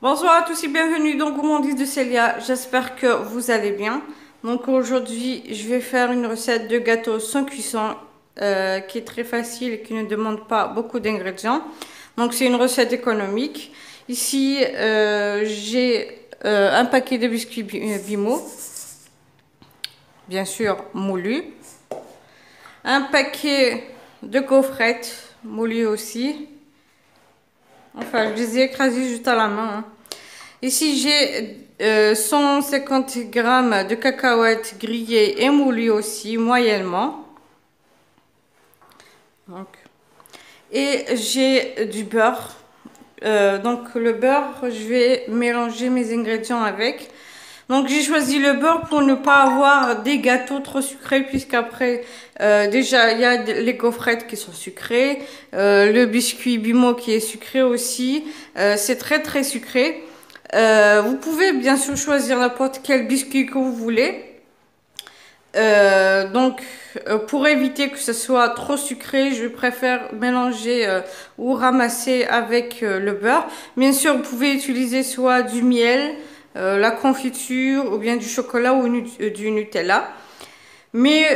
Bonsoir à tous et bienvenue dans Gourmandise de Célia. J'espère que vous allez bien. Donc aujourd'hui, je vais faire une recette de gâteau sans cuisson qui est très facile et qui ne demande pas beaucoup d'ingrédients. Donc c'est une recette économique. Ici, j'ai un paquet de biscuits Bimo, bien sûr moulus, un paquet de gaufrettes moulues aussi. Enfin, je les ai écrasées juste à la main, hein. Ici, j'ai 150 grammes de cacahuètes grillées et moulues aussi, moyennement. Donc, et j'ai du beurre. Donc, le beurre, je vais mélanger mes ingrédients avec. Donc, j'ai choisi le beurre pour ne pas avoir des gâteaux trop sucrés, puisqu'après, déjà, il y a les gaufrettes qui sont sucrées, le biscuit Bimo qui est sucré aussi. C'est très, très sucré. Vous pouvez bien sûr choisir n'importe quel biscuit que vous voulez. Pour éviter que ce soit trop sucré, je préfère mélanger ou ramasser avec le beurre. Bien sûr, vous pouvez utiliser soit du miel, la confiture ou bien du chocolat ou du Nutella. Mais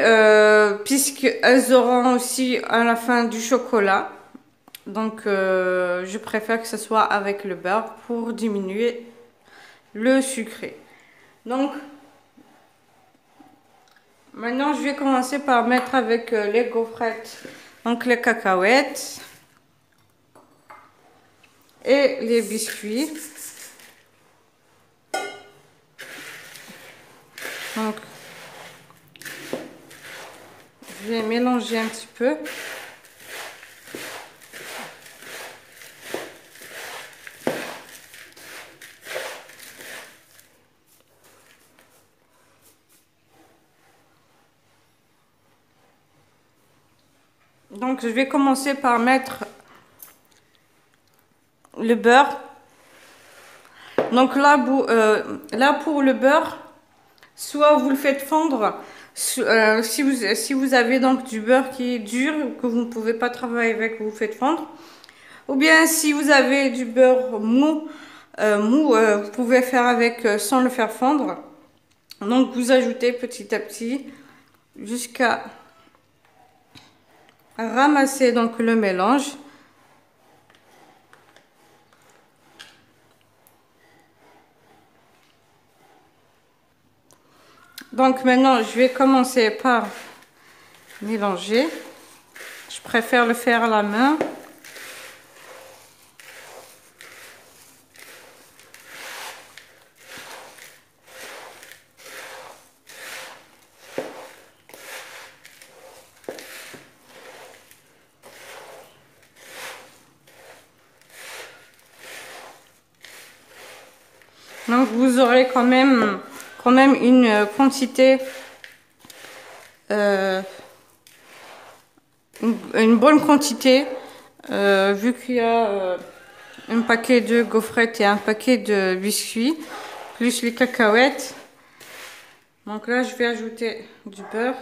puisqu'elles auront aussi à la fin du chocolat, donc je préfère que ce soit avec le beurre pour diminuer le sucré. Donc, maintenant, je vais commencer par mettre avec les gaufrettes, donc les cacahuètes et les biscuits. Donc, je vais mélanger un petit peu. Donc, je vais commencer par mettre le beurre. Donc là, pour le beurre, soit vous le faites fondre, si vous avez donc du beurre qui est dur, que vous ne pouvez pas travailler avec, vous le faites fondre. Ou bien si vous avez du beurre mou, vous pouvez faire avec sans le faire fondre. Donc vous ajoutez petit à petit jusqu'à ramasser donc le mélange. Donc maintenant je vais commencer par mélanger. Je préfère le faire à la main. Donc vous aurez quand même une quantité, une bonne quantité, vu qu'il y a un paquet de gaufrettes et un paquet de biscuits, plus les cacahuètes. Donc là, je vais ajouter du beurre.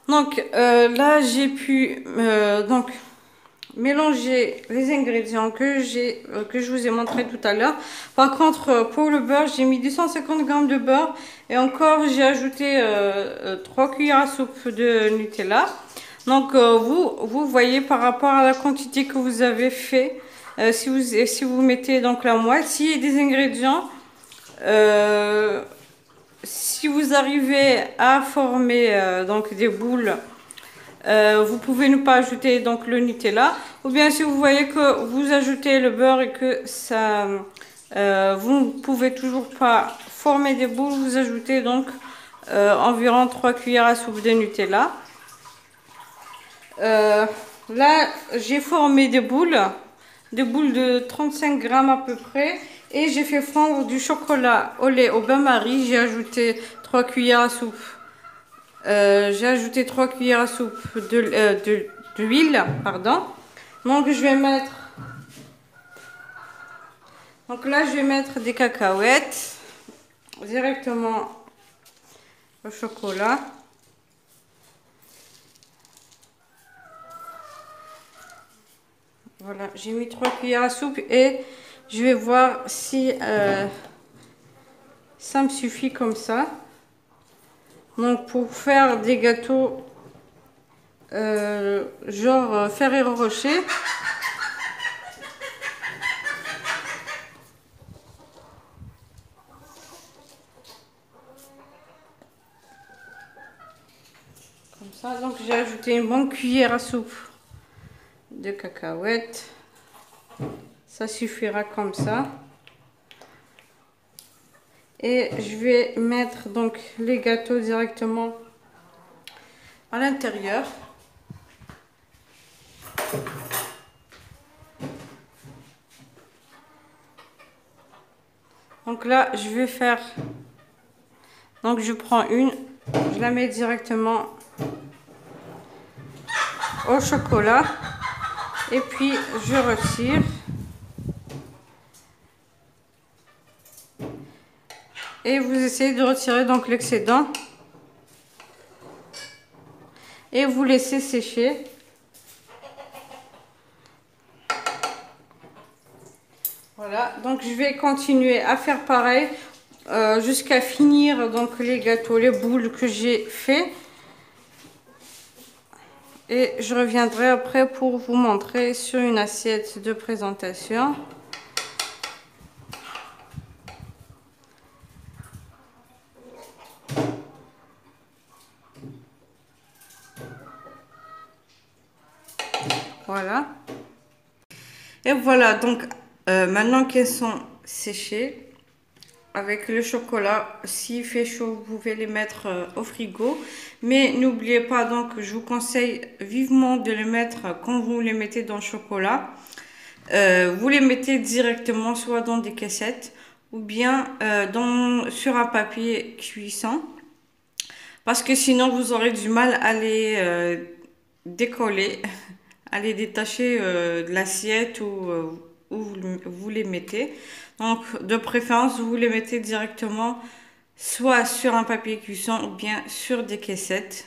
Donc là, j'ai pu mélanger les ingrédients que je vous ai montré tout à l'heure. Par contre, pour le beurre, j'ai mis 250 grammes de beurre et encore j'ai ajouté 3 cuillères à soupe de Nutella. Donc vous voyez par rapport à la quantité que vous avez fait, si vous mettez donc la moitié des ingrédients, si vous arrivez à former donc des boules, vous pouvez ne pas ajouter donc le Nutella. Ou bien si vous voyez que vous ajoutez le beurre et que ça, vous ne pouvez toujours pas former des boules, vous ajoutez donc environ 3 cuillères à soupe de Nutella. Là, j'ai formé des boules de 35 grammes à peu près. Et j'ai fait fondre du chocolat au lait au bain-marie. J'ai ajouté 3 cuillères à soupe. D'huile, pardon. Donc je vais mettre. Donc là, je vais mettre des cacahuètes directement au chocolat. Voilà, j'ai mis 3 cuillères à soupe et je vais voir si ça me suffit comme ça. Donc pour faire des gâteaux genre Ferrero Rocher. Comme ça, donc j'ai ajouté une bonne cuillère à soupe de cacahuètes. Ça suffira comme ça. Et je vais mettre donc les gâteaux directement à l'intérieur. Donc là, je vais faire... Donc je prends une, je la mets directement au chocolat. Et puis je retire. Et vous essayez de retirer donc l'excédent. Et vous laissez sécher. Voilà, donc je vais continuer à faire pareil jusqu'à finir donc les gâteaux, les boules que j'ai fait. Et je reviendrai après pour vous montrer sur une assiette de présentation. Voilà. Et voilà, donc maintenant qu'elles sont séchées, avec le chocolat, s'il fait chaud, vous pouvez les mettre au frigo. Mais n'oubliez pas, donc je vous conseille vivement de les mettre quand vous les mettez dans le chocolat. Vous les mettez directement soit dans des caissettes ou bien sur un papier cuisson. Parce que sinon vous aurez du mal à les décoller, à les détacher de l'assiette où vous les mettez. Donc de préférence vous les mettez directement soit sur un papier cuisson ou bien sur des caissettes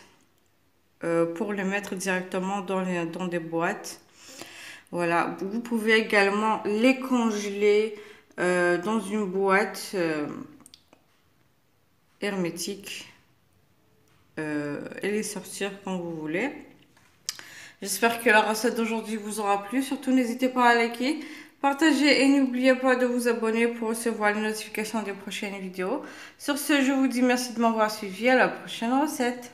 pour les mettre directement dans des boîtes. Voilà, vous pouvez également les congeler dans une boîte hermétique et les sortir quand vous voulez. J'espère que la recette d'aujourd'hui vous aura plu. Surtout, n'hésitez pas à liker, partager et n'oubliez pas de vous abonner pour recevoir les notifications des prochaines vidéos. Sur ce, je vous dis merci de m'avoir suivi. À la prochaine recette.